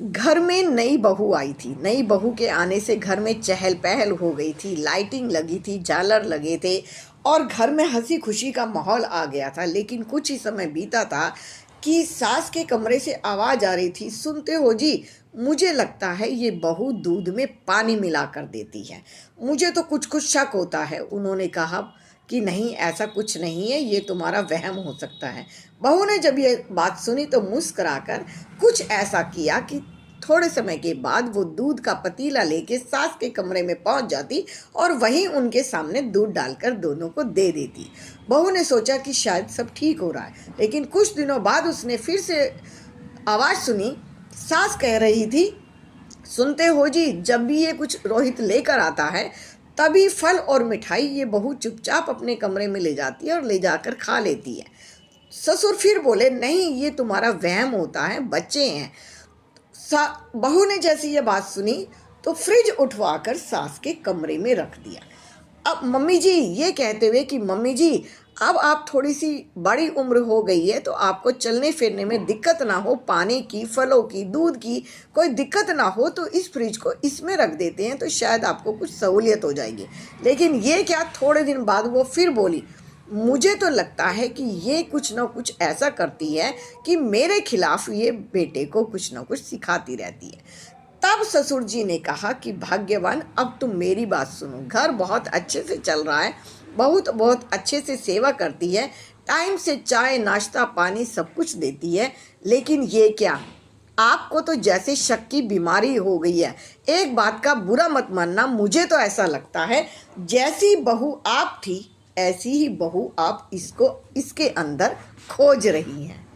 घर में नई बहू आई थी। नई बहू के आने से घर में चहल पहल हो गई थी, लाइटिंग लगी थी, झालर लगे थे और घर में हंसी खुशी का माहौल आ गया था। लेकिन कुछ ही समय बीता था कि सास के कमरे से आवाज़ आ रही थी, सुनते हो जी, मुझे लगता है ये बहू दूध में पानी मिला कर देती है। मुझे तो कुछ कुछ शक होता है। उन्होंने कहा कि नहीं, ऐसा कुछ नहीं है, ये तुम्हारा वहम हो सकता है। बहू ने जब ये बात सुनी तो मुस्कुराकर कुछ ऐसा किया कि थोड़े समय के बाद वो दूध का पतीला लेके सास के कमरे में पहुंच जाती और वहीं उनके सामने दूध डालकर दोनों को दे देती। बहू ने सोचा कि शायद सब ठीक हो रहा है, लेकिन कुछ दिनों बाद उसने फिर से आवाज़ सुनी। सास कह रही थी, सुनते हो जी, जब भी ये कुछ रोहित लेकर आता है तभी फल और मिठाई ये बहू चुपचाप अपने कमरे में ले जाती है और ले जाकर खा लेती है। ससुर फिर बोले, नहीं, ये तुम्हारा वहम होता है, बच्चे हैं। बहू ने जैसे ये बात सुनी तो फ्रिज उठवाकर सास के कमरे में रख दिया। अब मम्मी जी ये कहते हुए कि मम्मी जी, अब आप थोड़ी सी बड़ी उम्र हो गई है तो आपको चलने फिरने में दिक्कत ना हो, पानी की, फलों की, दूध की कोई दिक्कत ना हो, तो इस फ्रिज को इसमें रख देते हैं तो शायद आपको कुछ सहूलियत हो जाएगी। लेकिन ये क्या, थोड़े दिन बाद वो फिर बोली, मुझे तो लगता है कि ये कुछ ना कुछ ऐसा करती है कि मेरे खिलाफ ये बेटे को कुछ ना कुछ सिखाती रहती है। तब ससुर जी ने कहा कि भाग्यवान, अब तुम मेरी बात सुनो, घर बहुत अच्छे से चल रहा है, बहुत अच्छे से सेवा करती है, टाइम से चाय नाश्ता पानी सब कुछ देती है। लेकिन ये क्या, आपको तो जैसे शक की बीमारी हो गई है। एक बात का बुरा मत मानना, मुझे तो ऐसा लगता है जैसी बहू आप थी ऐसी ही बहू आप इसके अंदर खोज रही हैं।